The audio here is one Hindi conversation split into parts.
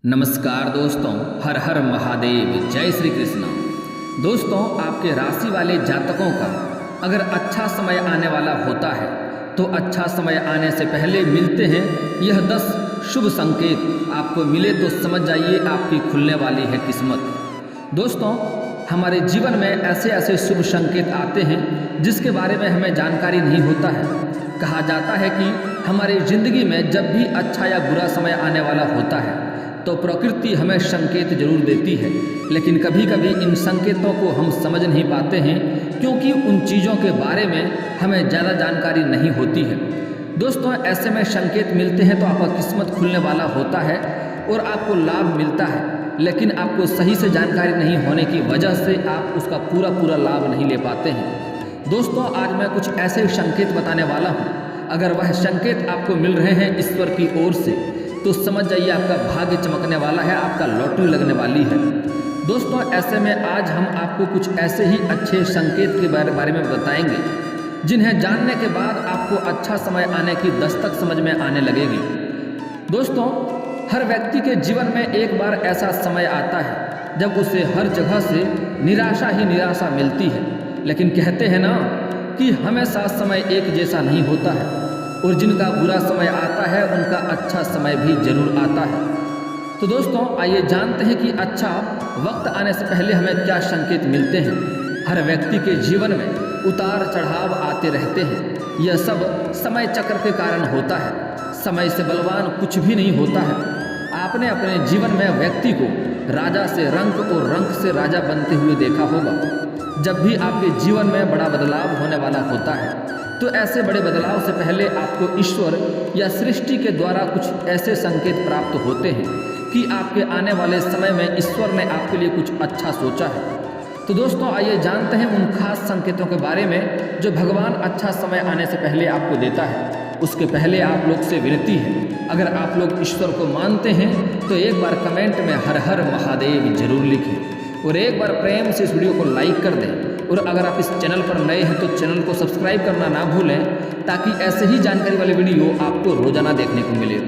नमस्कार दोस्तों, हर हर महादेव, जय श्री कृष्ण। दोस्तों, आपके राशि वाले जातकों का अगर अच्छा समय आने वाला होता है तो अच्छा समय आने से पहले मिलते हैं यह 10 शुभ संकेत। आपको मिले तो समझ जाइए आपकी खुलने वाली है किस्मत। दोस्तों, हमारे जीवन में ऐसे ऐसे शुभ संकेत आते हैं जिसके बारे में हमें जानकारी नहीं होता है। कहा जाता है कि हमारी ज़िंदगी में जब भी अच्छा या बुरा समय आने वाला होता है तो प्रकृति हमें संकेत जरूर देती है, लेकिन कभी कभी इन संकेतों को हम समझ नहीं पाते हैं क्योंकि उन चीज़ों के बारे में हमें ज़्यादा जानकारी नहीं होती है। दोस्तों, ऐसे में संकेत मिलते हैं तो आपका किस्मत खुलने वाला होता है और आपको लाभ मिलता है, लेकिन आपको सही से जानकारी नहीं होने की वजह से आप उसका पूरा लाभ नहीं ले पाते हैं। दोस्तों, आज मैं कुछ ऐसे संकेत बताने वाला हूँ, अगर वह संकेत आपको मिल रहे हैं ईश्वर की ओर से तो समझ जाइए आपका भाग्य चमकने वाला है, आपका लॉटरी लगने वाली है। दोस्तों, ऐसे में आज हम आपको कुछ ऐसे ही अच्छे संकेत के बारे में बताएंगे जिन्हें जानने के बाद आपको अच्छा समय आने की दस्तक समझ में आने लगेगी। दोस्तों, हर व्यक्ति के जीवन में एक बार ऐसा समय आता है जब उसे हर जगह से निराशा ही निराशा मिलती है, लेकिन कहते हैं ना कि हमेशा समय एक जैसा नहीं होता है और जिनका बुरा समय आता है उनका अच्छा समय भी जरूर आता है। तो दोस्तों, आइए जानते हैं कि अच्छा वक्त आने से पहले हमें क्या संकेत मिलते हैं। हर व्यक्ति के जीवन में उतार चढ़ाव आते रहते हैं, यह सब समय चक्र के कारण होता है। समय से बलवान कुछ भी नहीं होता है। आपने अपने जीवन में व्यक्ति को राजा से रंक और रंक से राजा बनते हुए देखा होगा। जब भी आपके जीवन में बड़ा बदलाव होने वाला होता है तो ऐसे बड़े बदलाव से पहले आपको ईश्वर या सृष्टि के द्वारा कुछ ऐसे संकेत प्राप्त होते हैं कि आपके आने वाले समय में ईश्वर ने आपके लिए कुछ अच्छा सोचा है। तो दोस्तों, आइए जानते हैं उन खास संकेतों के बारे में जो भगवान अच्छा समय आने से पहले आपको देता है। उसके पहले आप लोग से विनती है, अगर आप लोग ईश्वर को मानते हैं तो एक बार कमेंट में हर हर महादेव जरूर लिखें और एक बार प्रेम से इस वीडियो को लाइक कर दें। और अगर आप इस चैनल पर नए हैं तो चैनल को सब्सक्राइब करना ना भूलें, ताकि ऐसे ही जानकारी वाले वीडियो आपको रोजाना देखने को मिले।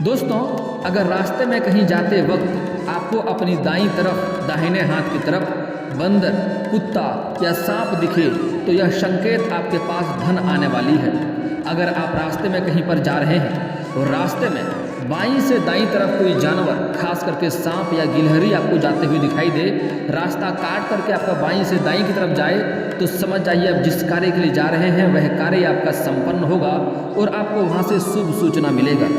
दोस्तों, अगर रास्ते में कहीं जाते वक्त आपको अपनी दाईं तरफ, दाहिने हाथ की तरफ बंदर, कुत्ता या सांप दिखे तो यह संकेत आपके पास धन आने वाली है। अगर आप रास्ते में कहीं पर जा रहे हैं और रास्ते में बाईं से दाईं तरफ कोई जानवर, खास करके सांप या गिलहरी आपको जाते हुए दिखाई दे, रास्ता काट करके आपका बाईं से दाईं की तरफ जाए तो समझ जाइए आप जिस कार्य के लिए जा रहे हैं वह कार्य आपका संपन्न होगा और आपको वहां से शुभ सूचना मिलेगा।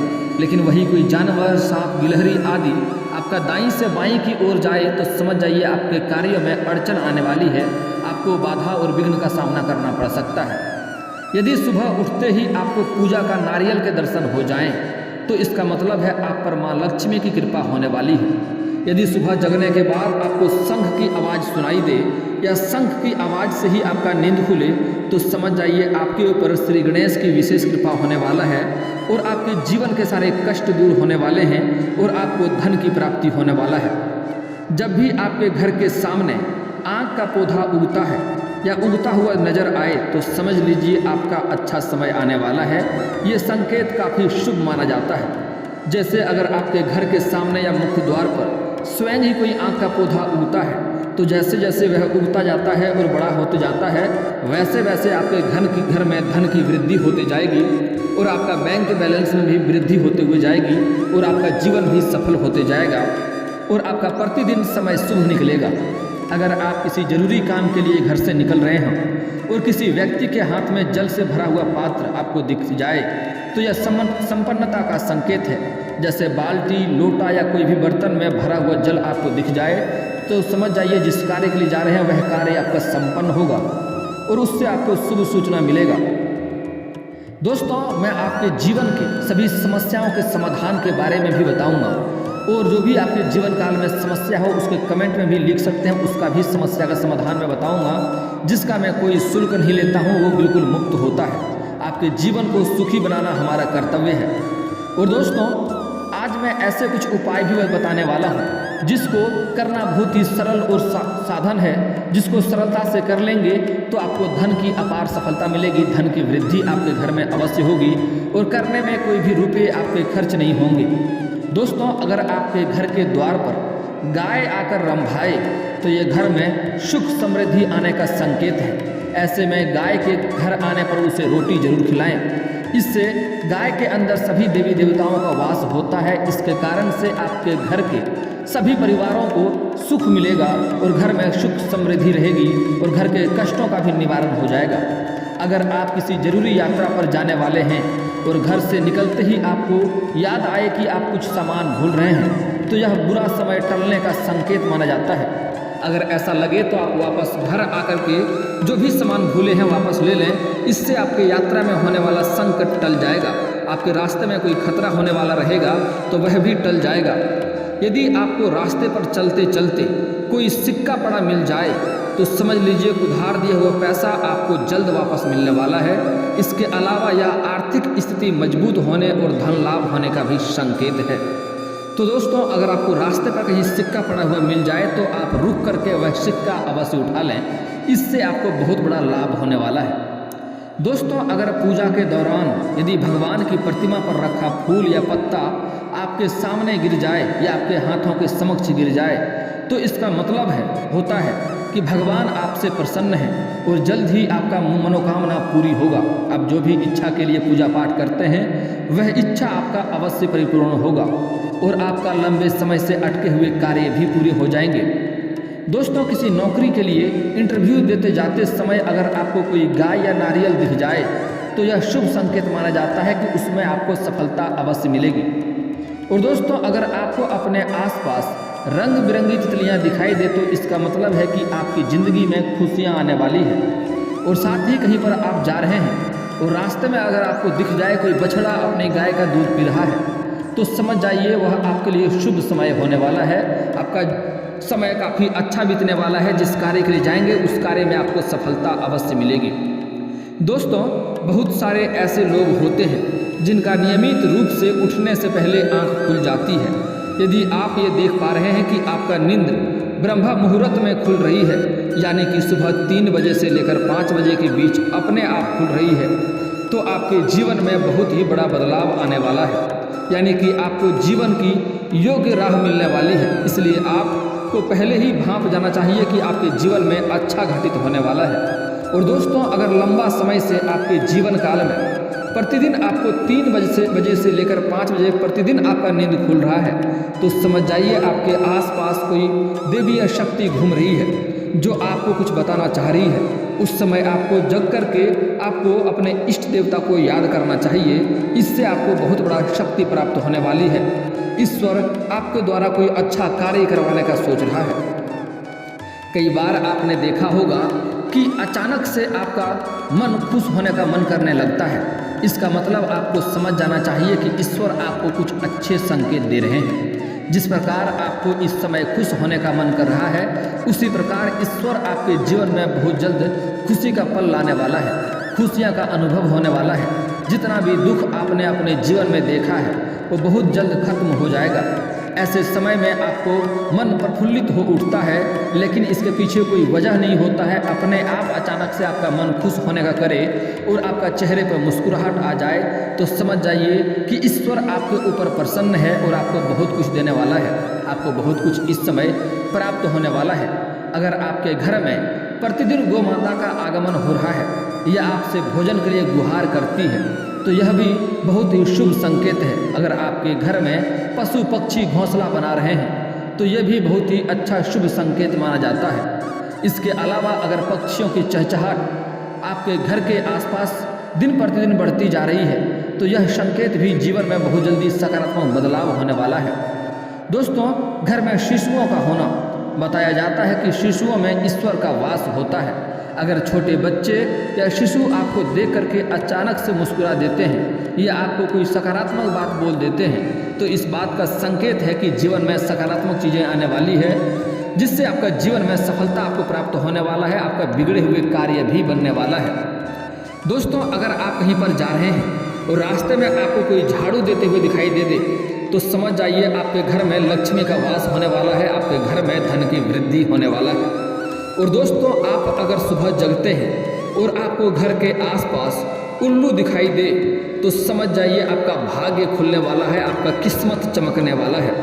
लेकिन वही कोई जानवर, सांप, गिलहरी आदि आपका दाईं से बाईं की ओर जाए तो समझ जाइए आपके कार्यों में अड़चन आने वाली है, आपको बाधा और विघ्न का सामना करना पड़ सकता है। यदि सुबह उठते ही आपको पूजा का नारियल के दर्शन हो जाएं तो इसका मतलब है आप पर माँ लक्ष्मी की कृपा होने वाली है। यदि सुबह जगने के बाद आपको शंख की आवाज़ सुनाई दे या शंख की आवाज़ से ही आपका नींद खुले तो समझ जाइए आपके ऊपर श्री गणेश की विशेष कृपा होने वाला है और आपके जीवन के सारे कष्ट दूर होने वाले हैं और आपको धन की प्राप्ति होने वाला है। जब भी आपके घर के सामने आँख का पौधा उगता है या उगता हुआ नजर आए तो समझ लीजिए आपका अच्छा समय आने वाला है। ये संकेत काफ़ी शुभ माना जाता है। जैसे अगर आपके घर के सामने या मुख्य द्वार पर स्वयं ही कोई आँख का पौधा उगता है तो जैसे जैसे वह उगता जाता है और बड़ा होते जाता है वैसे वैसे आपके घर में धन की वृद्धि होती जाएगी और आपका बैंक बैलेंस में भी वृद्धि होते हुए जाएगी और आपका जीवन भी सफल होते जाएगा और आपका प्रतिदिन समय शुभ निकलेगा। अगर आप किसी जरूरी काम के लिए घर से निकल रहे हैं और किसी व्यक्ति के हाथ में जल से भरा हुआ पात्र आपको दिख जाए तो यह संपन्नता का संकेत है। जैसे बाल्टी, लोटा या कोई भी बर्तन में भरा हुआ जल आपको दिख जाए तो समझ जाइए जिस कार्य के लिए जा रहे हैं वह कार्य आपका संपन्न होगा और उससे आपको शुभ सूचना मिलेगा। दोस्तों, मैं आपके जीवन के सभी समस्याओं के समाधान के बारे में भी बताऊंगा और जो भी आपके जीवन काल में समस्या हो उसके कमेंट में भी लिख सकते हैं, उसका भी समस्या का समाधान मैं बताऊंगा, जिसका मैं कोई शुल्क नहीं लेता हूं, वो बिल्कुल मुफ्त होता है। आपके जीवन को सुखी बनाना हमारा कर्तव्य है। और दोस्तों, आज मैं ऐसे कुछ उपाय भी बताने वाला हूं जिसको करना बहुत ही सरल और साधन है, जिसको सरलता से कर लेंगे तो आपको धन की अपार सफलता मिलेगी, धन की वृद्धि आपके घर में अवश्य होगी और करने में कोई भी रुपये आपके खर्च नहीं होंगे। दोस्तों, अगर आपके घर के द्वार पर गाय आकर रंभाए तो ये घर में सुख समृद्धि आने का संकेत है। ऐसे में गाय के घर आने पर उसे रोटी जरूर खिलाएं। इससे गाय के अंदर सभी देवी देवताओं का वास होता है। इसके कारण से आपके घर के सभी परिवारों को सुख मिलेगा और घर में सुख समृद्धि रहेगी और घर के कष्टों का भी निवारण हो जाएगा। अगर आप किसी जरूरी यात्रा पर जाने वाले हैं और घर से निकलते ही आपको याद आए कि आप कुछ सामान भूल रहे हैं तो यह बुरा समय टलने का संकेत माना जाता है। अगर ऐसा लगे तो आप वापस घर आकर के जो भी सामान भूले हैं वापस ले लें। इससे आपके यात्रा में होने वाला संकट टल जाएगा। आपके रास्ते में कोई खतरा होने वाला रहेगा तो वह भी टल जाएगा। यदि आपको रास्ते पर चलते चलते कोई सिक्का पड़ा मिल जाए तो समझ लीजिए उधार दिया हुआ पैसा आपको जल्द वापस मिलने वाला है। इसके अलावा यह आर्थिक स्थिति मजबूत होने और धन लाभ होने का भी संकेत है। तो दोस्तों, अगर आपको रास्ते पर कहीं सिक्का पड़ा हुआ मिल जाए तो आप रुक करके वह सिक्का अवश्य उठा लें। इससे आपको बहुत बड़ा लाभ होने वाला है। दोस्तों, अगर पूजा के दौरान यदि भगवान की प्रतिमा पर रखा फूल या पत्ता आपके सामने गिर जाए या आपके हाथों के समक्ष गिर जाए तो इसका मतलब होता है कि भगवान आपसे प्रसन्न है और जल्द ही आपका मनोकामना पूरी होगा। आप जो भी इच्छा के लिए पूजा पाठ करते हैं वह इच्छा आपका अवश्य परिपूर्ण होगा और आपका लंबे समय से अटके हुए कार्य भी पूरे हो जाएंगे। दोस्तों, किसी नौकरी के लिए इंटरव्यू देते जाते समय अगर आपको कोई गाय या नारियल दिख जाए तो यह शुभ संकेत माना जाता है कि उसमें आपको सफलता अवश्य मिलेगी। और दोस्तों, अगर आपको अपने आसपास रंग बिरंगी तितलियां दिखाई दे तो इसका मतलब है कि आपकी ज़िंदगी में खुशियां आने वाली हैं। और साथ ही कहीं पर आप जा रहे हैं और रास्ते में अगर आपको दिख जाए कोई बछड़ा अपनी गाय का दूध पी रहा है तो समझ जाइए वह आपके लिए शुभ समय होने वाला है। आपका समय काफ़ी अच्छा बीतने वाला है। जिस कार्य के लिए जाएंगे उस कार्य में आपको सफलता अवश्य मिलेगी। दोस्तों, बहुत सारे ऐसे लोग होते हैं जिनका नियमित रूप से उठने से पहले आंख खुल जाती है। यदि आप ये देख पा रहे हैं कि आपका नींद ब्रह्म मुहूर्त में खुल रही है, यानी कि सुबह 3 बजे से लेकर 5 बजे के बीच अपने आप खुल रही है, तो आपके जीवन में बहुत ही बड़ा बदलाव आने वाला है। यानी कि आपको जीवन की योग्य राह मिलने वाली है। इसलिए आपको पहले ही भांप जाना चाहिए कि आपके जीवन में अच्छा घटित होने वाला है। और दोस्तों, अगर लंबा समय से आपके जीवन काल में प्रतिदिन आपको 3 बजे से लेकर 5 बजे प्रतिदिन आपका नींद खुल रहा है तो समझ जाइए आपके आसपास कोई देवीय शक्ति घूम रही है जो आपको कुछ बताना चाह रही है। उस समय आपको जग करके आपको अपने इष्ट देवता को याद करना चाहिए। इससे आपको बहुत बड़ा शक्ति प्राप्त होने वाली है। ईश्वर आपके द्वारा कोई अच्छा कार्य करवाने का सोच रहा है। कई बार आपने देखा होगा कि अचानक से आपका मन खुश होने का मन करने लगता है। इसका मतलब आपको समझ जाना चाहिए कि ईश्वर आपको कुछ अच्छे संकेत दे रहे हैं। जिस प्रकार आपको इस समय खुश होने का मन कर रहा है उसी प्रकार ईश्वर आपके जीवन में बहुत जल्द खुशी का पल लाने वाला है। खुशियाँ का अनुभव होने वाला है। जितना भी दुख आपने अपने जीवन में देखा है वो बहुत जल्द खत्म हो जाएगा। ऐसे समय में आपको मन प्रफुल्लित हो उठता है, लेकिन इसके पीछे कोई वजह नहीं होता है। अपने आप अचानक से आपका मन खुश होने का करे और आपका चेहरे पर मुस्कुराहट आ जाए तो समझ जाइए कि ईश्वर आपके ऊपर प्रसन्न है और आपको बहुत कुछ देने वाला है। आपको बहुत कुछ इस समय प्राप्त होने वाला है। अगर आपके घर में प्रतिदिन गौ माता का आगमन हो रहा है या आपसे भोजन के लिए गुहार करती है तो यह भी बहुत ही शुभ संकेत है। अगर आपके घर में पशु पक्षी घोंसला बना रहे हैं तो यह भी बहुत ही अच्छा शुभ संकेत माना जाता है। इसके अलावा अगर पक्षियों की चहचहाट आपके घर के आसपास दिन प्रतिदिन बढ़ती जा रही है तो यह संकेत भी जीवन में बहुत जल्दी सकारात्मक बदलाव होने वाला है। दोस्तों, घर में शिशुओं का होना बताया जाता है कि शिशुओं में ईश्वर का वास होता है। अगर छोटे बच्चे या शिशु आपको देख करके अचानक से मुस्कुरा देते हैं या आपको कोई सकारात्मक बात बोल देते हैं तो इस बात का संकेत है कि जीवन में सकारात्मक चीज़ें आने वाली है, जिससे आपका जीवन में सफलता आपको प्राप्त होने वाला है। आपका बिगड़े हुए कार्य भी बनने वाला है। दोस्तों, अगर आप कहीं पर जा रहे हैं और रास्ते में आपको कोई झाड़ू देते हुए दिखाई दे तो समझ जाइए आपके घर में लक्ष्मी का वास होने वाला है। आपके घर में धन की वृद्धि होने वाला है। और दोस्तों, आप अगर सुबह जगते हैं और आपको घर के आसपास उल्लू दिखाई दे तो समझ जाइए आपका भाग्य खुलने वाला है, आपका किस्मत चमकने वाला है।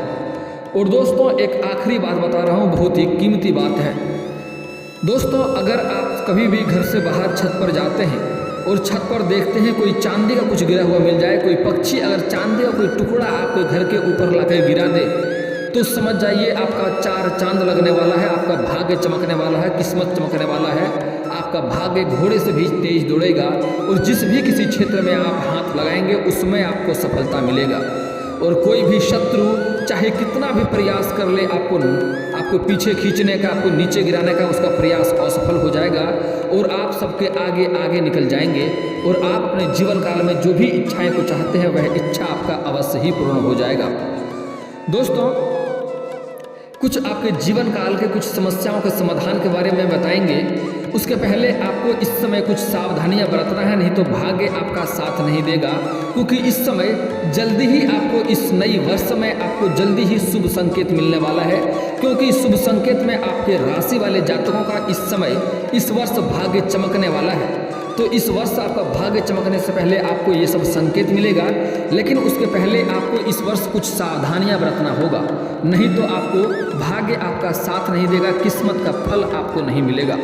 और दोस्तों एक आखिरी बात बता रहा हूँ, बहुत ही कीमती बात है। दोस्तों अगर आप कभी भी घर से बाहर छत पर जाते हैं और छत पर देखते हैं कोई चांदी का कुछ गिरा हुआ मिल जाए, कोई पक्षी अगर चांदी का कोई टुकड़ा आपके घर के ऊपर लाकर गिरा दे, तो समझ जाइए आपका 4 चांद लगने वाला है, आपका भाग्य चमकने वाला है, किस्मत चमकने वाला है, आपका भाग्य घोड़े से भी तेज दौड़ेगा और जिस भी किसी क्षेत्र में आप हाथ लगाएंगे उसमें आपको सफलता मिलेगा। और कोई भी शत्रु चाहे कितना भी प्रयास कर ले, आपको पीछे खींचने का, आपको नीचे गिराने का, उसका प्रयास असफल हो जाएगा और आप सबके आगे आगे निकल जाएंगे और आप अपने जीवन काल में जो भी इच्छाएं को चाहते हैं वह इच्छा आपका अवश्य ही पूर्ण हो जाएगा। दोस्तों कुछ आपके जीवन काल के कुछ समस्याओं के समाधान के बारे में बताएंगे। उसके पहले आपको इस समय कुछ सावधानियां बरतना है, नहीं तो भाग्य आपका साथ नहीं देगा, क्योंकि इस समय जल्दी ही आपको इस नई वर्ष में आपको जल्दी ही शुभ संकेत मिलने वाला है। क्योंकि शुभ संकेत में आपके राशि वाले जातकों का इस समय इस वर्ष भाग्य चमकने वाला है। तो इस वर्ष आपका भाग्य चमकने से पहले आपको ये सब संकेत मिलेगा, लेकिन उसके पहले आपको इस वर्ष कुछ सावधानियां बरतना होगा, नहीं तो आपको भाग्य आपका साथ नहीं देगा, किस्मत का फल आपको नहीं मिलेगा।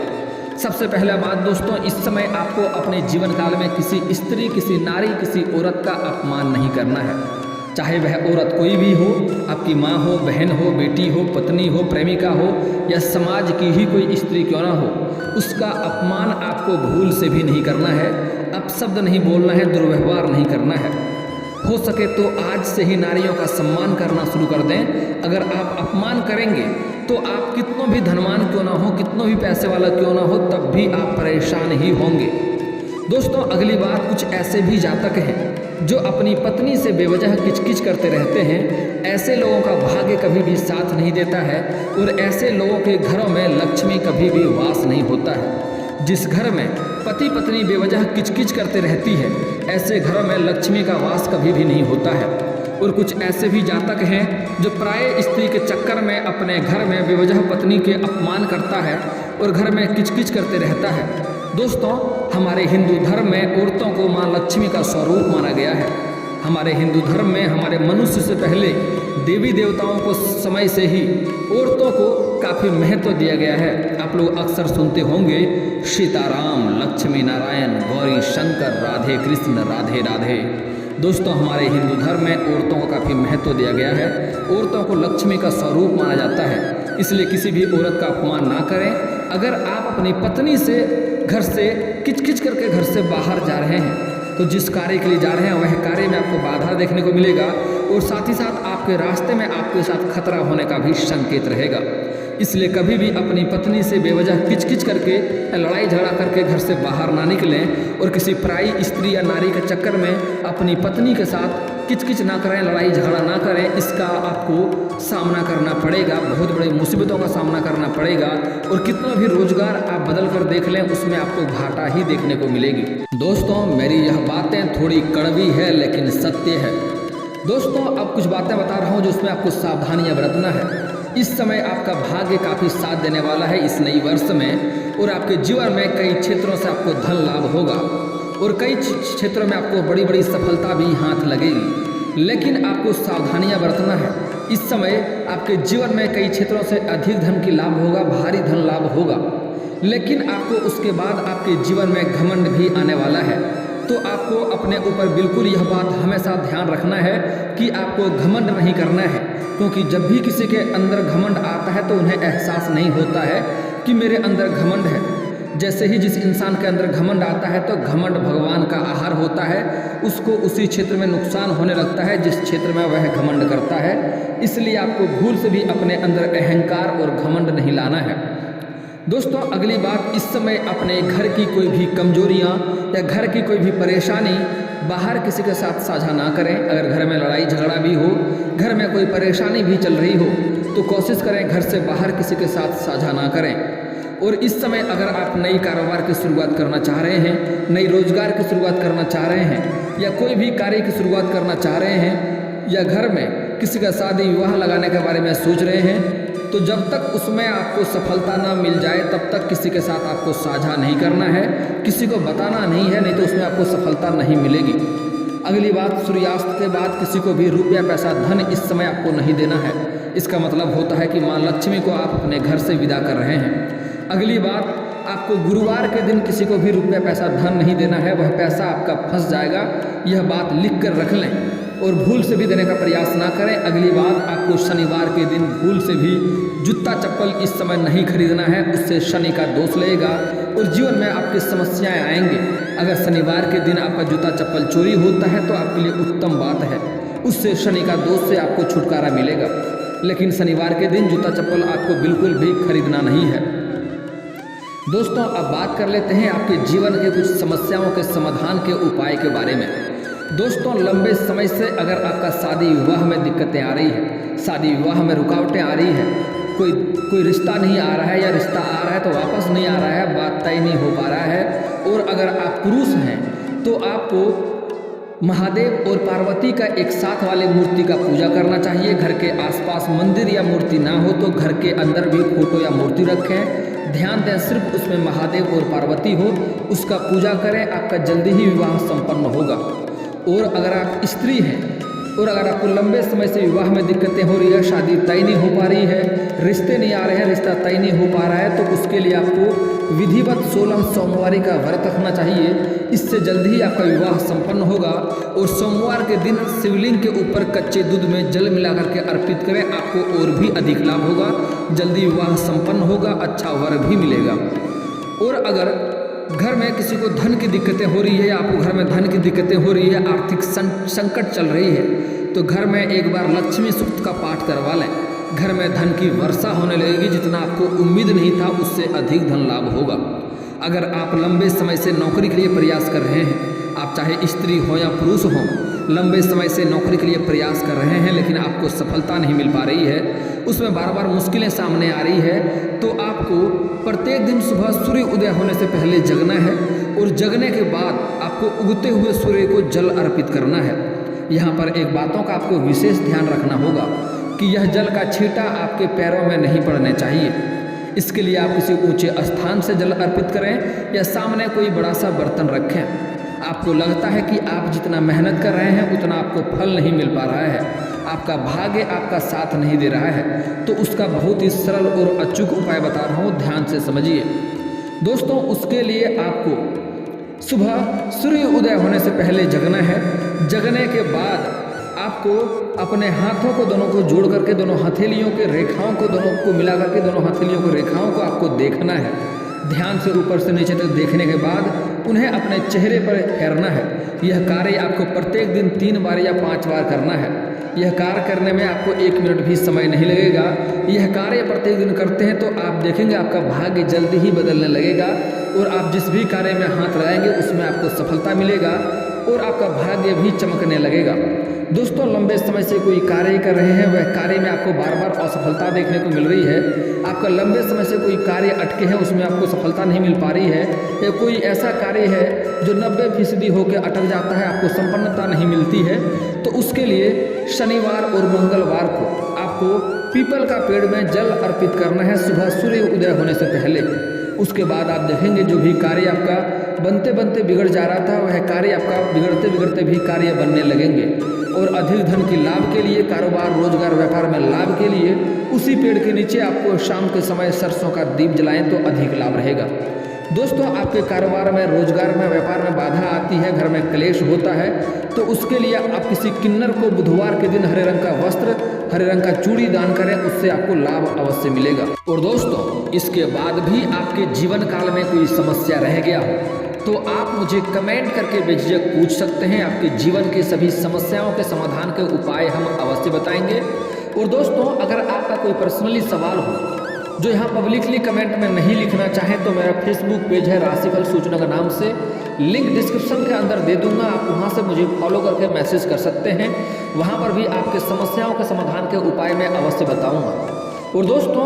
सबसे पहला बात दोस्तों, इस समय आपको अपने जीवन काल में किसी स्त्री, किसी नारी, किसी औरत का अपमान नहीं करना है। चाहे वह औरत कोई भी हो, आपकी माँ हो, बहन हो, बेटी हो, पत्नी हो, प्रेमिका हो या समाज की ही कोई स्त्री क्यों ना हो, उसका अपमान आपको भूल से भी नहीं करना है, अपशब्द नहीं बोलना है, दुर्व्यवहार नहीं करना है। हो सके तो आज से ही नारियों का सम्मान करना शुरू कर दें। अगर आप अपमान करेंगे तो आप कितनों भी धनवान क्यों ना हो, कितनों भी पैसे वाला क्यों ना हो, तब भी आप परेशान ही होंगे। दोस्तों अगली बात, कुछ ऐसे भी जातक हैं जो अपनी पत्नी से बेवजह किचकिच करते रहते हैं। ऐसे लोगों का भाग्य कभी भी साथ नहीं देता है और ऐसे लोगों के घरों में लक्ष्मी कभी भी वास नहीं होता है। जिस घर में पति पत्नी बेवजह किचकिच करते रहती है, ऐसे घरों में लक्ष्मी का वास कभी भी नहीं होता है। और कुछ ऐसे भी जातक हैं जो प्राय स्त्री के चक्कर में अपने घर में बेवजह पत्नी के अपमान करता है और घर में किचकिच करते रहता है। दोस्तों हमारे हिंदू धर्म में औरतों को माँ लक्ष्मी का स्वरूप माना गया है। हमारे हिंदू धर्म में हमारे मनुष्य से पहले देवी देवताओं को समय से ही औरतों को काफ़ी महत्व दिया गया है। आप लोग अक्सर सुनते होंगे सीताराम, लक्ष्मी नारायण, गौरी शंकर, राधे कृष्ण, राधे राधे। दोस्तों हमारे हिंदू धर्म में औरतों को काफ़ी महत्व दिया गया है। औरतों को लक्ष्मी का स्वरूप माना जाता है, इसलिए किसी भी औरत का अपमान ना करें। अगर आप अपनी पत्नी से घर से किचकिच करके घर से बाहर जा रहे हैं तो जिस कार्य के लिए जा रहे हैं वह कार्य में आपको बाधा देखने को मिलेगा और साथ ही साथ आपके रास्ते में आपके साथ खतरा होने का भी संकेत रहेगा। इसलिए कभी भी अपनी पत्नी से बेवजह किचकिच करके लड़ाई झगड़ा करके घर से बाहर ना निकलें और किसी पराई स्त्री या नारी के चक्कर में अपनी पत्नी के साथ किचकिच ना करें, लड़ाई झगड़ा ना करें। इसका आपको सामना करना पड़ेगा, बहुत बड़ी मुसीबतों का सामना करना पड़ेगा और कितना भी रोजगार आप बदल कर देख लें उसमें आपको घाटा ही देखने को मिलेगी। दोस्तों मेरी यह बातें थोड़ी कड़वी है लेकिन सत्य है। दोस्तों अब कुछ बातें बता रहा हूँ जो उसमें आपको सावधानियाँ बरतना है। इस समय आपका भाग्य काफ़ी साथ देने वाला है इस नई वर्ष में और आपके जीवन में कई क्षेत्रों से आपको धन लाभ होगा और कई क्षेत्रों में आपको बड़ी बड़ी सफलता भी हाथ लगेगी। लेकिन आपको सावधानियां बरतना है। इस समय आपके जीवन में कई क्षेत्रों से अधिक धन की लाभ होगा, भारी धन लाभ होगा, लेकिन आपको उसके बाद आपके जीवन में घमंड भी आने वाला है। तो आपको अपने ऊपर बिल्कुल यह बात हमेशा ध्यान रखना है कि आपको घमंड नहीं करना है, क्योंकि जब भी किसी के अंदर घमंड आता है तो उन्हें एहसास नहीं होता है कि मेरे अंदर घमंड है। जैसे ही जिस इंसान के अंदर घमंड आता है तो घमंड भगवान का आहार होता है, उसको उसी क्षेत्र में नुकसान होने लगता है जिस क्षेत्र में वह घमंड करता है। इसलिए आपको भूल से भी अपने अंदर अहंकार और घमंड नहीं लाना है। दोस्तों अगली बात, इस समय अपने घर की कोई भी कमजोरियां या घर की कोई भी परेशानी बाहर किसी के साथ साझा ना करें। अगर घर में लड़ाई झगड़ा भी हो, घर में कोई परेशानी भी चल रही हो तो कोशिश करें घर से बाहर किसी के साथ साझा ना करें। और इस समय अगर आप नई कारोबार की शुरुआत करना चाह रहे हैं, नई रोजगार की शुरुआत करना चाह रहे हैं या कोई भी कार्य की शुरुआत करना चाह रहे हैं या घर में किसी का शादी विवाह लगाने के बारे में सोच रहे हैं, तो जब तक उसमें आपको सफलता ना मिल जाए तब तक किसी के साथ आपको साझा नहीं करना है, किसी को बताना नहीं है, नहीं तो उसमें आपको सफलता नहीं मिलेगी। अगली बात, सूर्यास्त के बाद किसी को भी रुपया पैसा धन इस समय आपको नहीं देना है। इसका मतलब होता है कि माँ लक्ष्मी को आप अपने घर से विदा कर रहे हैं। अगली बात, आपको गुरुवार के दिन किसी को भी रुपया पैसा धन नहीं देना है, वह पैसा आपका फंस जाएगा। यह बात लिख कर रख लें और भूल से भी देने का प्रयास ना करें। अगली बात, आपको शनिवार के दिन भूल से भी जूता चप्पल इस समय नहीं खरीदना है, उससे शनि का दोष लगेगा और जीवन में आपकी समस्याएं आएंगे। अगर शनिवार के दिन आपका जूता चप्पल चोरी होता है तो आपके लिए उत्तम बात है, उससे शनि का दोष से आपको छुटकारा मिलेगा। लेकिन शनिवार के दिन जूता चप्पल आपको बिल्कुल भी खरीदना नहीं है। दोस्तों, अब बात कर लेते हैं आपके जीवन के कुछ समस्याओं के समाधान के उपाय के बारे में। दोस्तों, लंबे समय से अगर आपका शादी विवाह में दिक्कतें आ रही है, शादी विवाह में रुकावटें आ रही है, कोई रिश्ता नहीं आ रहा है या रिश्ता आ रहा है तो वापस नहीं आ रहा है, बात तय नहीं हो पा रहा है, और अगर आप पुरुष हैं तो आपको महादेव और पार्वती का एक साथ वाले मूर्ति का पूजा करना चाहिए। घर के आसपास मंदिर या मूर्ति ना हो तो घर के अंदर भी फोटो या मूर्ति रखें। ध्यान दें सिर्फ उसमें महादेव और पार्वती हो, उसका पूजा करें, आपका जल्दी ही विवाह संपन्न होगा। और अगर आप स्त्री हैं और अगर आपको लंबे समय से विवाह में दिक्कतें हो रही है, शादी तय नहीं हो पा रही है, रिश्ते नहीं आ रहे हैं, रिश्ता तय नहीं हो पा रहा है, तो उसके लिए आपको विधिवत 16 सोमवारी का व्रत रखना चाहिए। इससे जल्दी ही आपका विवाह संपन्न होगा। और सोमवार के दिन शिवलिंग के ऊपर कच्चे दूध में जल मिला करके अर्पित करें, आपको और भी अधिक लाभ होगा, जल्दी विवाह संपन्न होगा, अच्छा वर भी मिलेगा। और अगर घर में किसी को धन की दिक्कतें हो रही है या आपको घर में धन की दिक्कतें हो रही है, आर्थिक संकट चल रही है, तो घर में एक बार लक्ष्मी सूक्त का पाठ करवा लें। घर में धन की वर्षा होने लगेगी, जितना आपको उम्मीद नहीं था उससे अधिक धन लाभ होगा। अगर आप लंबे समय से नौकरी के लिए प्रयास कर रहे हैं, आप चाहे स्त्री हो या पुरुष हो, लंबे समय से नौकरी के लिए प्रयास कर रहे हैं लेकिन आपको सफलता नहीं मिल पा रही है, उसमें बार बार मुश्किलें सामने आ रही है, तो आपको प्रत्येक दिन सुबह सूर्य उदय होने से पहले जगना है और जगने के बाद आपको उगते हुए सूर्य को जल अर्पित करना है। यहाँ पर एक बातों का आपको विशेष ध्यान रखना होगा कि यह जल का छींटा आपके पैरों में नहीं पड़ने चाहिए। इसके लिए आप किसी ऊंचे स्थान से जल अर्पित करें या सामने कोई बड़ा सा बर्तन रखें। आपको लगता है कि आप जितना मेहनत कर रहे हैं उतना आपको फल नहीं मिल पा रहा है, आपका भाग्य आपका साथ नहीं दे रहा है, तो उसका बहुत ही सरल और अचूक उपाय बता रहा हूँ, ध्यान से समझिए। दोस्तों, उसके लिए आपको सुबह सूर्य उदय होने से पहले जगना है। जगने के बाद आपको अपने हाथों को दोनों को जोड़ करके दोनों हथेलियों के रेखाओं को दोनों को मिला करके दोनों हथेलियों के रेखाओं को आपको देखना है। ध्यान से ऊपर से नीचे तक देखने के बाद उन्हें अपने चेहरे पर फेरना है। यह कार्य आपको प्रत्येक दिन 3 बार या 5 बार करना है। यह कार्य करने में आपको 1 मिनट भी समय नहीं लगेगा। यह कार्य प्रत्येक दिन करते हैं तो आप देखेंगे आपका भाग्य जल्दी ही बदलने लगेगा और आप जिस भी कार्य में हाथ लगाएंगे उसमें आपको सफलता मिलेगा और आपका भाग्य भी चमकने लगेगा। दोस्तों, लंबे समय से कोई कार्य कर रहे हैं, वह कार्य में आपको बार बार असफलता देखने को मिल रही है, आपका लंबे समय से कोई कार्य अटके हैं उसमें आपको सफलता नहीं मिल पा रही है, या कोई ऐसा कार्य है जो 90% होकर अटक जाता है, आपको संपन्नता नहीं मिलती है, तो उसके लिए शनिवार और मंगलवार को आपको पीपल का पेड़ में जल अर्पित करना है सुबह सूर्य उदय होने से पहले। उसके बाद आप देखेंगे जो भी कार्य आपका बनते बनते बिगड़ जा रहा था वह कार्य आपका बिगड़ते बिगड़ते भी कार्य बनने लगेंगे और अधिक धन के लाभ के लिए, कारोबार रोजगार व्यापार में लाभ के लिए उसी पेड़ के नीचे आपको शाम के समय सरसों का दीप जलाएं तो अधिक लाभ रहेगा। दोस्तों, आपके कारोबार में, रोजगार में, व्यापार में बाधा आती है, घर में क्लेश होता है, तो उसके लिए आप किसी किन्नर को बुधवार के दिन हरे रंग का वस्त्र, हरे रंग का चूड़ी दान करें, उससे आपको लाभ अवश्य मिलेगा। और दोस्तों, इसके बाद भी आपके जीवन काल में कोई समस्या रह गया हो तो आप मुझे कमेंट करके बेझिझक पूछ सकते हैं। आपके जीवन की सभी समस्याओं के समाधान के उपाय हम अवश्य बताएंगे। और दोस्तों, अगर आपका कोई पर्सनली सवाल हो जो यहाँ पब्लिकली कमेंट में नहीं लिखना चाहें तो मेरा फेसबुक पेज है राशिफल सूचना के नाम से, लिंक डिस्क्रिप्शन के अंदर दे दूंगा, आप वहाँ से मुझे फॉलो करके मैसेज कर सकते हैं। वहाँ पर भी आपके समस्याओं के समाधान के उपाय मैं अवश्य बताऊँगा। और दोस्तों,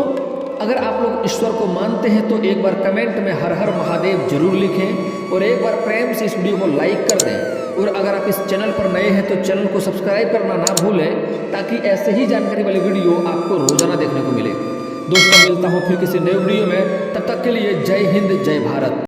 अगर आप लोग ईश्वर को मानते हैं तो एक बार कमेंट में हर हर महादेव जरूर लिखें और एक बार प्रेम से इस वीडियो को लाइक कर दें। और अगर आप इस चैनल पर नए हैं तो चैनल को सब्सक्राइब करना ना भूलें, ताकि ऐसे ही जानकारी वाली वीडियो आपको रोजाना देखने को मिले। दोस्तों, मिलता हूँ फिर किसी नए वीडियो में, तब तक के लिए जय हिंद जय भारत।